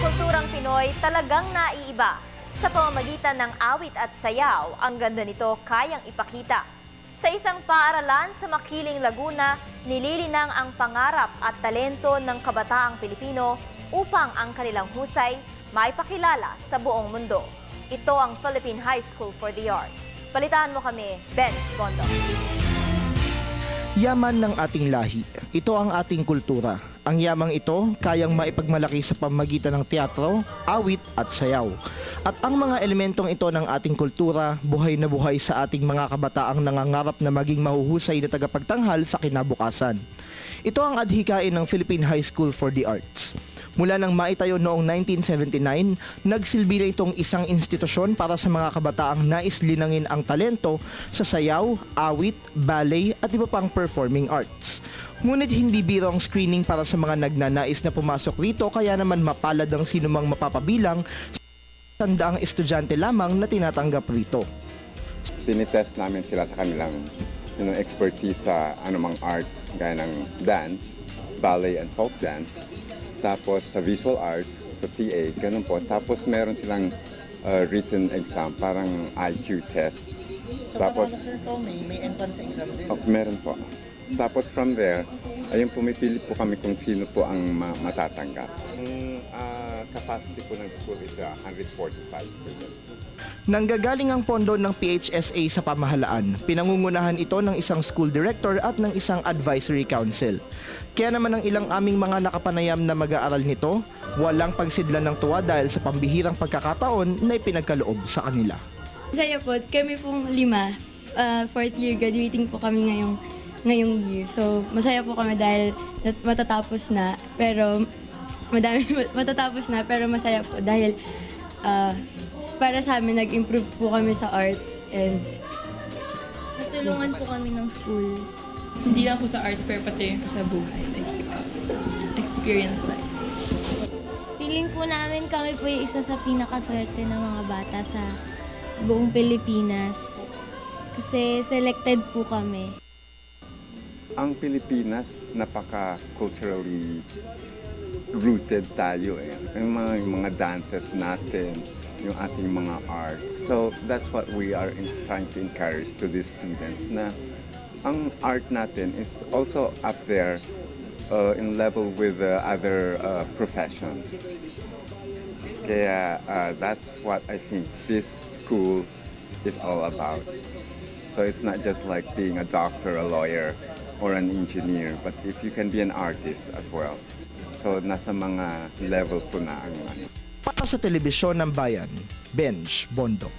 kulturang Pinoy talagang naiiba. Sa pamamagitan ng awit at sayaw, ang ganda nito kayang ipakita. Sa isang paaralan sa Makiling, Laguna, nililinang ang pangarap at talento ng kabataang Pilipino upang ang kanilang husay maipakilala sa buong mundo. Ito ang Philippine High School for the Arts. Balitaan mo kami, Benj Bondo. Yaman ng ating lahi. Ito ang ating kultura. Ang yamang ito kayang maipagmalaki sa pamamagitan ng teatro, awit at sayaw. At ang mga elementong ito ng ating kultura, buhay na buhay sa ating mga kabataang nangangarap na maging mahuhusay na tagapagtanghal sa kinabukasan. Ito ang adhikain ng Philippine High School for the Arts. Mula nang maitayo noong 1979, nagsilbi na itong isang institusyon para sa mga kabataang nais linangin ang talento sa sayaw, awit, ballet at iba pang performing arts. Ngunit hindi biro ang screening para sa mga nagnanais na pumasok rito, kaya naman mapalad ang sinumang mapapabilang sa tandaang estudyante lamang na tinatanggap rito. Tinitest namin sila sa kanilang expertise sa anumang art, gaya ng dance, ballet and folk dance. Tapos sa visual arts, sa TA, ganun po. Tapos meron silang written exam, parang IQ test. So Tapos, sir, may entrance exam din? meron po. Tapos from there, ayun pumipili po kami kung sino po ang matatanggap. Ang capacity po ng school is 145 students. Nanggagaling ang pondo ng PHSA sa pamahalaan. Pinangungunahan ito ng isang school director at ng isang advisory council. Kaya naman ang ilang aming mga nakapanayam na mag-aaral nito, walang pagsidlan ng tuwa dahil sa pambihirang pagkakataon na ipinagkaloob sa kanila. Masaya po, kami pong 5, fourth year graduating po kami ngayong year. So masaya po kami dahil matatapos na, pero matatapos na pero masaya po dahil para sa amin nag-improve po kami sa arts and Natulungan po kami ng school. Hindi lang po sa arts, pero pati rin po sa buhay. Like, experience-wise. Feeling po namin kami po yung isa sa pinakaswerte ng mga bata sa buong Pilipinas. Kasi selected po kami. Ang Pilipinas, napaka-culturally rooted tayo eh. Yung mga dances natin, yung ating mga arts. So that's what we are trying to encourage to these students na ang art natin is also up there in level with other professions. Kaya that's what I think this school is all about. So it's not just like being a doctor, a lawyer, or an engineer, but if you can be an artist as well. So nasa mga level po na ang ano. Para sa Telebisyon ng Bayan, Benj Bondok.